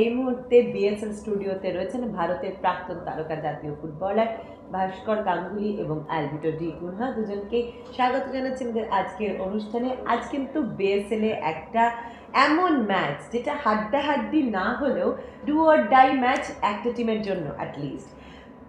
এই মুহূর্তে বিএসএল স্টুডিওতে রয়েছেন ভারতের প্রাক্তন তারকা জাতীয় ফুটবলার ভাস্কর গাঙ্গুলি এবং অ্যালভিটো ডি কুনহা। দুজনকেই স্বাগত জানাচ্ছি আমাদের আজকের অনুষ্ঠানে। আজ কিন্তু বিএসএল এ একটা এমন ম্যাচ যেটা হাড্ডাহাড্ডি না হলেও ডু অর ডাই ম্যাচ একটা টিমের জন্য অ্যাটলিস্ট।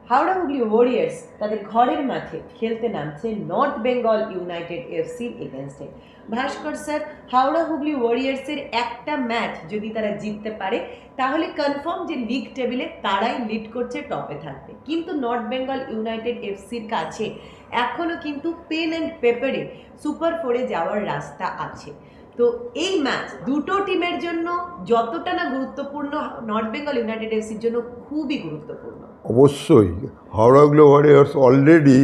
হাওড়া হুগলি ওয়ারিয়ার্স তাদের ঘরের মাঠে খেলতে নামছে নর্থ বেঙ্গল ইউনাইটেড এফসির এগেনস্টে। ভাস্কর স্যার, হাওড়া হুগলি ওয়ারিয়ার্সের একটা ম্যাচ যদি তারা জিততে পারে তাহলে কনফার্ম যে লিগ টেবিলে তারাই লিড করছে, টপে থাকবে। কিন্তু নর্থ বেঙ্গল ইউনাইটেড এফসির কাছে এখনও কিন্তু পেন অ্যান্ড পেপারে সুপার ফোরে যাওয়ার রাস্তা আছে। তো এই ম্যাচ দুটো টিমের জন্য যতটা না গুরুত্বপূর্ণ, নর্থ বেঙ্গল ইউনাইটেড এফসির জন্য খুবই গুরুত্বপূর্ণ। অবশ্যই Howrah Hooghly warriors already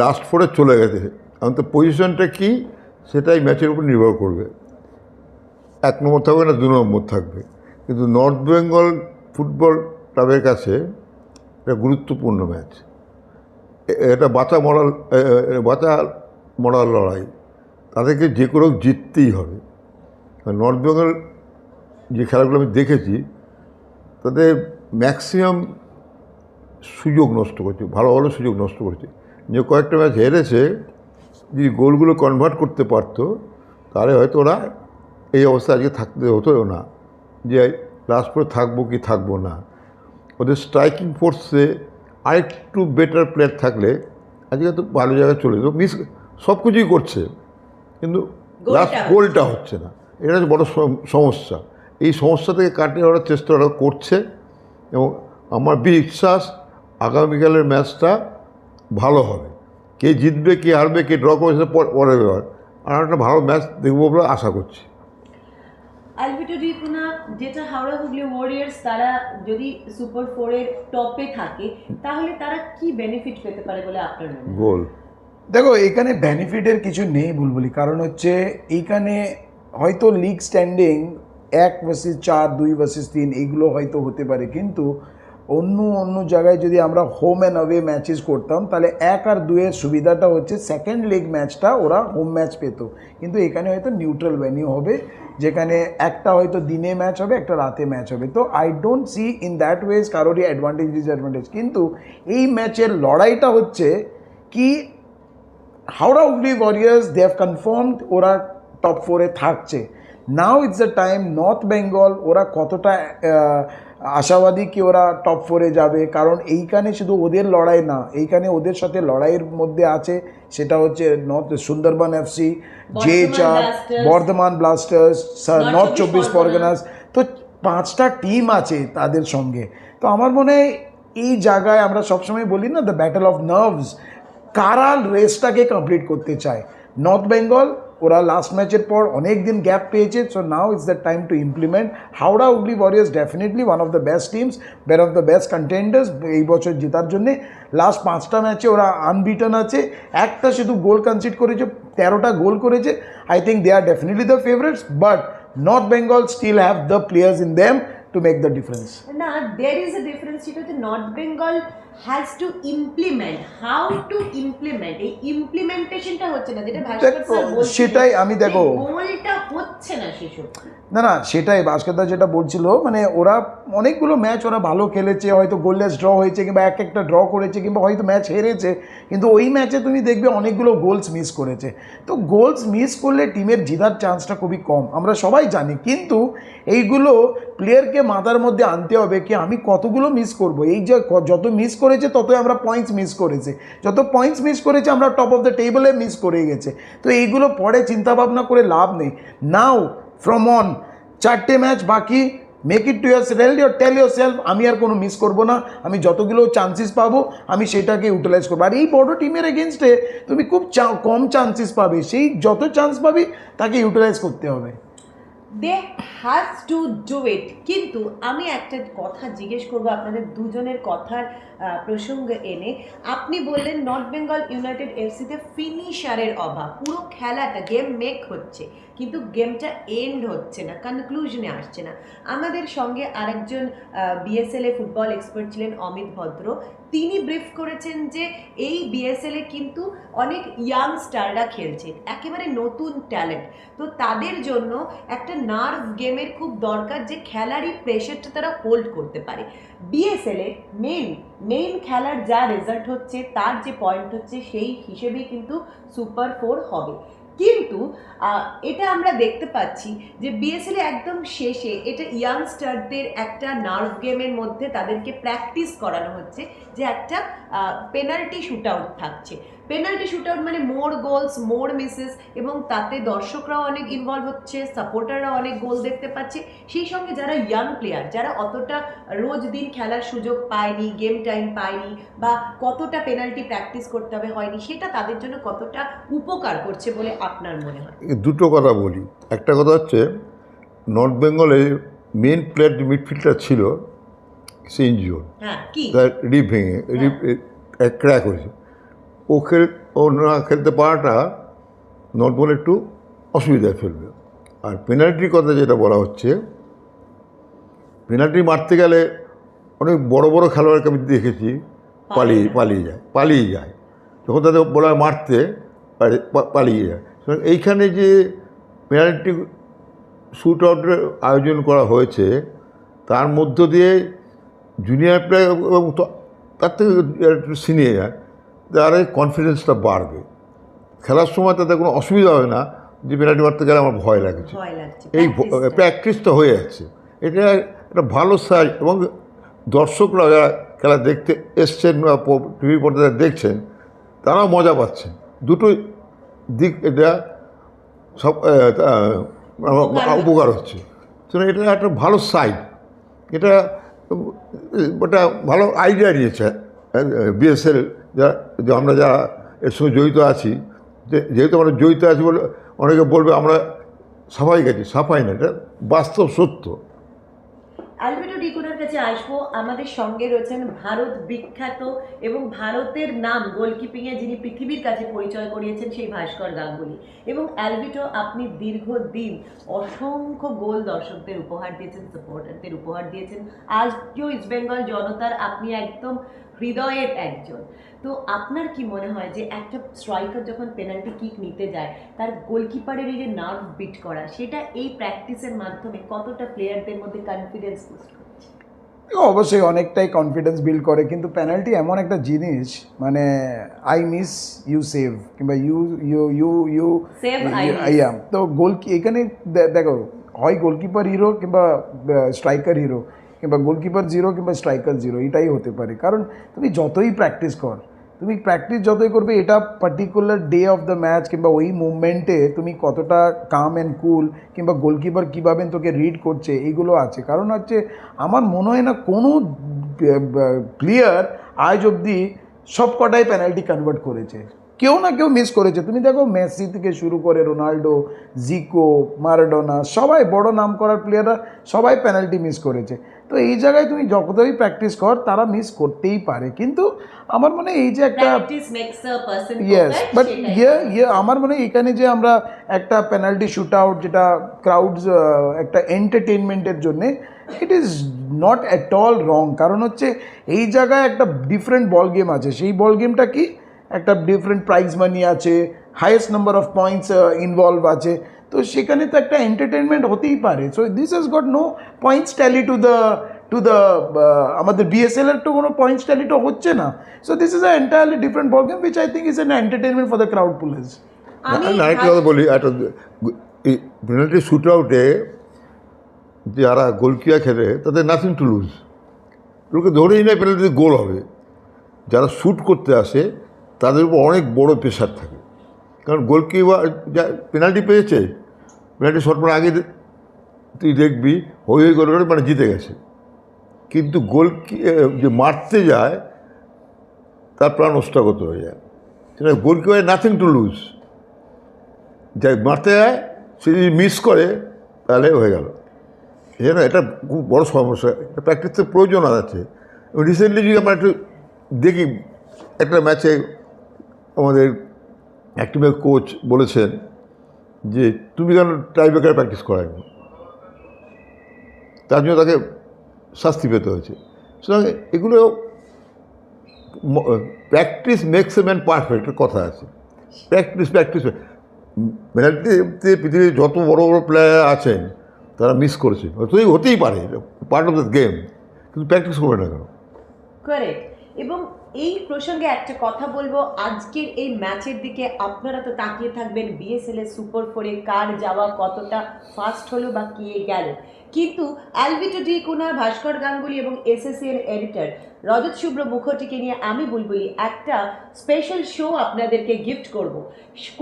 last ফোরে চলে গেছে। এখন তো পজিশনটা কী সেটাই ম্যাচের উপর নির্ভর করবে, 1 নম্বর থাকবে না 2 নম্বর থাকবে। কিন্তু নর্থ বেঙ্গল ফুটবল ক্লাবের কাছে এটা গুরুত্বপূর্ণ ম্যাচ, এটা বাঁচা মরার লড়াই। তাদেরকে যে কোনো জিততেই হবে। নর্থ বেঙ্গল যে খেলাগুলো আমি দেখেছি তাদের ম্যাক্সিমাম সুযোগ নষ্ট করছে, ভালো ভালো সুযোগ নষ্ট করছে। যে কয়েকটা ম্যাচ হেরেছে, যদি গোলগুলো কনভার্ট করতে পারতো তাহলে হয়তো ওরা এই অবস্থায় আজকে থাকতে হতো না, যে লাস্ট পরে থাকবো কি থাকবো না। ওদের স্ট্রাইকিং ফোর্সে আরেকটু বেটার প্লেয়ার থাকলে আজকে তো ভালো জায়গায় চলে যেত। সব কিছুই করছে কিন্তু লাস্ট গোলটা হচ্ছে না, এটা হচ্ছে বড় সমস্যা। এই সমস্যা থেকে কাটিয়ে ওরা চেষ্টা ওরা করছে এবং আমার বিশ্বাস আগামীকালের ম্যাচটা ভালো হবে। কে জিতবে কে হারবে কে ড্র করবে সেটা পরের ব্যাপার, আর একটা ভালো ম্যাচ দেখবো বলে আশা করছি। অ্যালভিটো ডি কুনহা, যেটা হাওড়া হুগলি ওয়ারিয়ার্স তারা যদি সুপার ফোরের টপে থাকে তাহলে তারা কি বেনিফিট পেতে পারে বলে আপনার মনে হয়? গোল, দেখো এখানে বেনিফিটের কিছু নেই বুলবুলি, কারণ হচ্ছে এইখানে হয়তো লিগ স্ট্যান্ডিং 1 ভার্সেস 4, 2 ভার্সেস 3 এইগুলো হয়তো হতে পারে, কিন্তু অন্য জায়গায় যদি আমরা হোম অ্যান্ড অ্যাওয়ে ম্যাচেস করতাম তাহলে 1 আর 2 এর সুবিধাটা হচ্ছে সেকেন্ড লেগ ম্যাচটা ওরা হোম ম্যাচ পেত, কিন্তু এখানে হয়তো নিউট্রাল ভেন্যু হবে, যেখানে একটা হয়তো দিনে ম্যাচ হবে একটা রাতে ম্যাচ হবে। তো I don't see in that ways কারোরই অ্যাডভান্টেজ ডিসঅ্যাডভান্টেজ। কিন্তু এই ম্যাচের লড়াইটা হচ্ছে কি, Howrah Hooghly warriors they have confirmed ওরা টপ 4-এ থাকছে। Now it's the time North Bengal ওরা কতটা আশাবাদী কি ওরা টপ 4-এ যাবে, কারণ এইখানে শুধু ওদের লড়াই না, এইখানে ওদের সাথে লড়াইয়ের মধ্যে আছে সেটা হচ্ছে নর্থ সুন্দরবন এফসি, জে4, বর্ধমান ব্লাস্টার্স, নর্থ 24 পরগনাস। তো 5টা টিম আছে তাদের সঙ্গে। তো আমার মনে হয় এই জায়গায় আমরা সবসময় বলি না দ্য ব্যাটল অফ নার্ভস, কারা রেসটাকে কমপ্লিট করতে চায়। নর্থ বেঙ্গল ওরা লাস্ট ম্যাচের পর অনেক দিন গ্যাপ পেয়েছে, so now it's the time to implement. Howrah Hooghly warriors definitely one of the best teams, one of the best contenders এই বছর জেতার জন্যে। লাস্ট 5টা ম্যাচে ওরা আনবিটন আছে, একটা শুধু গোল কনসিড করেছে, 13টা গোল করেছে। I think they are definitely the favourites, but North Bengal still have the players in them to make the difference. না, there is a difference, সেটা হচ্ছে north Bengal has to implement, how to implement, এই ইমপ্লিমেন্টেশনটা হচ্ছে না, যেটা ভাস্কর sir বলছেন সেটাই আমি দেখো গোলটা হচ্ছে না সেসব। না সেটাই ভাস্করদা যেটা বলছিল, মানে ওরা অনেকগুলো ম্যাচ ওরা ভালো খেলেছে, হয়তো গোললেস ড্র হয়েছে কিংবা একটা ড্র করেছে কিংবা হয়তো ম্যাচ হেরেছে, কিন্তু ওই ম্যাচে তুমি দেখবে অনেকগুলো গোলস মিস করেছে। তো গোলস মিস করলে টিমের জেতার চান্সটা খুবই কম, আমরা সবাই জানি। কিন্তু এইগুলো প্লেয়ারকে মাথার মধ্যে আনতে হবে কি আমি কতগুলো মিস করব, এই যে যত মিস করেছে ততই আমরা পয়েন্টস মিস করেছে, যত পয়েন্টস মিস করেছে আমরা টপ অফ দ্য টেবলে মিস করে গেছে। তো এইগুলো পরে চিন্তাভাবনা করে লাভ নেই। নাও ফ্রম অন 4টে ম্যাচ বাকি, make it to year tell yourself আমি আর কোনো মিস করবো না, আমি যতগুলো চান্সেস পাবো আমি সেটাকে ইউটিলাইজ করবো। আর এই বড় টিমের এগেনস্টে তুমি খুব কম চান্সেস পাবে, সেই যত চান্স পাবি তাকে ইউটিলাইজ করতে হবে। They has to do it. কিন্তু আমি একটা কথা জিজ্ঞেস করবো আপনাদের দুজনের কথার প্রসঙ্গ এনে। আপনি বললেন নর্থ বেঙ্গল ইউনাইটেড এফসিতে ফিনিশারের অভাব, পুরো খেলাটা গেম মেক হচ্ছে কিন্তু গেমটা এন্ড হচ্ছে না, কনক্লুশনে আসছে না। আমাদের সঙ্গে আরেকজন বিএসএল এ ফুটবল এক্সপার্ট ছিলেন অমিত ভদ্র, তিনি ব্রিফ করেছেন যে এই বিএসএলে কিন্তু অনেক ইয়াংস্টাররা খেলছে, একেবারে নতুন ট্যালেন্ট, তো তাদের জন্য একটা নার্ভ গেমের খুব দরকার, যে খেলারই প্রেশারটা তারা হোল্ড করতে পারে। বিএসএলে মেইন খেলার যা রেজাল্ট হচ্ছে, তার যে পয়েন্ট হচ্ছে, সেই হিসেবেই কিন্তু সুপার 4 হবে। কিন্তু এটা আমরা দেখতে পাচ্ছি যে বিএসএল একদম শেষে এটা ইয়াংস্টারদের একটা নার্ভ গেমের মধ্যে তাদেরকে প্র্যাকটিস করানো হচ্ছে, যে একটা পেনাল্টি শুট আউট থাকছে। পেনাল্টি শুট আউট মানে মোর গোলস মোর মিসেস, এবং তাতে দর্শকরাও অনেক ইনভলভ হচ্ছে, সাপোর্টাররাও অনেক গোল দেখতে পাচ্ছে। সেই সঙ্গে যারা ইয়াং প্লেয়ার, যারা অতটা রোজ দিন খেলার সুযোগ পায়নি, গেম টাইম পায়নি, বা কতটা পেনাল্টি প্র্যাকটিস করতে হবে হয়নি, সেটা তাদের জন্য কতটা উপকার করছে বলে আপনার মনে হয়? দুটো কথা বলি। একটা কথা হচ্ছে, নর্থ বেঙ্গলে মেন প্লেয়ার যে মিডফিল্ডার ছিল, সে ইনজিওর, হ্যাঁ, কি তার রিপ ভেঙে ক্র্যাক হয়েছে। ও না খেলতে পারাটা নর্থ বেঙ্গল একটু অসুবিধায় ফেলবে। আর পেনাল্টির কথা যেটা বলা হচ্ছে, পেনাল্টি মারতে গেলে অনেক বড় বড় খেলোয়াড়কে আমি দেখেছি পালিয়ে যায় যখন তাদের বলা হয় মারতে, পালিয়ে যায়। এইখানে যে পেনাল্টি শুট আউটের আয়োজন করা হয়েছে, তার মধ্য দিয়ে জুনিয়র প্লেয়ার এবং তার থেকে একটু সিনিয়র, তার কনফিডেন্সটা বাড়বে। খেলার সময় তাদের কোনো অসুবিধা হবে না যে পেনাল্টি মারতে গেলে আমার ভয় লাগছে। এই প্র্যাকটিসটা হয়ে যাচ্ছে, এটা একটা ভালো সাইড। এবং দর্শকরা যারা খেলা দেখতে এসছেন বা টিভি পর্দায় দেখছেন, তারাও মজা পাচ্ছেন। দুটো দিক এটা সব উপকার হচ্ছে। সুতরাং এটা একটা ভালো সাইড, এটা ভালো আইডিয়া নিয়েছে বিএসএল। যে আমরা যারা এর সঙ্গে জড়িত আছি, যেহেতু আমরা জড়িত আছি বলে অনেকে বলবে আমরা সাফাই গেছি, সাফাই না, এটা বাস্তব সত্য। অ্যালভিটো ডি কুনার কাছে আসবো। আমাদের সঙ্গে রয়েছেন ভারত বিখ্যাত এবং ভারতের নাম গোলকিপিংয়ে যিনি পৃথিবীর কাছে পরিচয় করিয়েছেন, সেই ভাস্কর গাঙ্গুলি। এবং অ্যালভিটো, আপনি দীর্ঘদিন অসংখ্য গোল দর্শকদের উপহার দিয়েছেন, সাপোর্টারদের উপহার দিয়েছেন। আজকেও ইস্টবেঙ্গল জনতার আপনি একদম হৃদয়ের একজন। তো আপনার কি মনে হয় যে একটা স্ট্রাইকার যখন পেনাল্টি কিক নিতে যায়, তার গোলকিপারের এই যে নার্ভ বিট করা, সেটা এই প্র্যাকটিসের মাধ্যমে কতটা প্লেয়ারদের মধ্যে কনফিডেন্স বুস্ট করছে? অবশ্যই অনেকটাই কনফিডেন্স বিল্ড করে, কিন্তু পেনাল্টি এমন একটা জিনিস, মানে আই মিস ইউ সেভ, কিংবা ইউ সেভ তো এখানে দেখো, হয় গোলকিপার হিরো কিংবা স্ট্রাইকার হিরো, কিংবা গোলকিপার জিরো কিংবা স্ট্রাইকার জিরো, এটাই হতে পারে। কারণ তুমি যতই প্র্যাকটিস যতই করবে, এটা particular day of the match কিংবা ওই মুভমেন্টে তুমি কতটা কাম অ্যান্ড কুল, কিংবা গোলকিপার কীভাবে তোকে রিড করছে, এইগুলো আছে। কারণ হচ্ছে, আমার মনে হয় না কোনো প্লেয়ার আজ অবধি সব কটাই পেনাল্টি কনভার্ট করেছে, কেউ না কেউ মিস করেছে। তুমি দেখো, মেসি থেকে শুরু করে রোনাল্ডো, জিকো, মারাডোনা, সবাই বড় নাম করার প্লেয়াররা সবাই পেনাল্টি মিস করেছে। তো এই জায়গায় তুমি যতই প্র্যাকটিস কর, তারা মিস করতেই পারে। কিন্তু আমার মনে হয় এই যে একটা বাট আমার মনে হয় এখানে যে আমরা একটা পেনাল্টি শুট আউট, যেটা ক্রাউডস একটা এন্টারটেনমেন্টের জন্যে, it is not at all wrong. কারণ হচ্ছে, এই জায়গায় একটা ডিফারেন্ট বল গেম আছে। সেই বল গেমটা কি, একটা ডিফারেন্ট প্রাইজ মানি আছে, highest number of points involve আছে। তো সেখানে তো একটা এন্টারটেনমেন্ট হতেই পারে। So this has got no points tally to the আমাদের বিএসএল এর তো কোনো পয়েন্টস ট্যালি তো হচ্ছে না। So this is a entirely different ball game, which I think is an entertainment for the crowd pullers. আরেকটা কথা বলি, একটা পেনাল্টি শুট আউটে যারা গোলকিপার খেলে, তাদের নাথিং টু লুজ। লোকে ধরেই নেয় পেনাল্টি গোল হবে। যারা শ্যুট করতে আসে, তাদের উপর অনেক বড় প্রেশার থাকে। কারণ গোলকিপার যা পেনাল্টি পেয়েছে, পেনাল্টি শট মারার আগে তুই দেখবি হই করে মানে জিতে গেছে। কিন্তু যে মারতে যায়, তার প্রাণ ওষ্ঠাগত হয়ে যায়। সেটা গোলকিপার নাথিং টু লুজ। যাই মারতে যায়, সে যদি মিস করে, তাহলে হয়ে গেল। না, এটা খুব বড় সমস্যা। প্র্যাকটিসের প্রয়োজন আছে। রিসেন্টলি যদি আমরা একটু দেখি, একটা ম্যাচে আমাদের এক টিমের কোচ বলেছেন যে তুমি কেন টাইব্রেকার প্র্যাকটিস করায়নি, তার জন্য তাকে শাস্তি পেতে হয়েছে। সুতরাং এগুলো practice makes a man perfect কথা আছে। প্র্যাকটিস পেনাল্টিতে পৃথিবীর যত বড় বড় প্লেয়ার আছেন তারা মিস করেছে, হতেই পারে, পার্ট অফ দ্য গেম, কিন্তু প্র্যাকটিস করবে না কেন? কারেক্ট। এবং এই প্রসঙ্গে একটা কথা বলবো, আজকের এই ম্যাচের দিকে আপনারা তো তাকিয়ে থাকবেন বিএসএল এর সুপার ফোরে কার যাওয়া কতটা ফাস্ট হলো বা কে গেল, কিন্তু অ্যালভিটো ডি কুনহা, ভাস্কর গাঙ্গুলি এবং এসএসসি এর এডিটর রজত শুভ্র মুখার্জিকে নিয়ে আমি বুলবুলি একটা স্পেশাল শো আপনাদেরকে গিফট করব।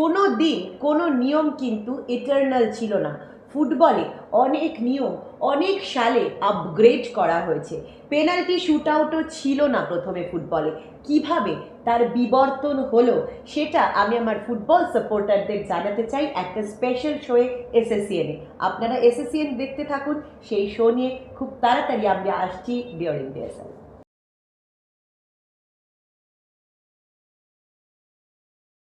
কোনো দিন কোনো নিয়ম কিন্তু ইটারনাল ছিল না। ফুটবলে অনেক নিয়ম অনেক সালে আপগ্রেড করা হয়েছে। পেনাল্টি শুট আউটও ছিল না প্রথমে ফুটবলে, কিভাবে তার বিবর্তন হলো সেটা আমি আমার ফুটবল সাপোর্টারদের জানাতে চাই একটা স্পেশাল শোয়ে এসএসসিএনে। আপনারা এসএসসিএন দেখতে থাকুন, সেই শো নিয়ে খুব তাড়াতাড়ি আমরা আসছি ডিউরিং ডিএসএল।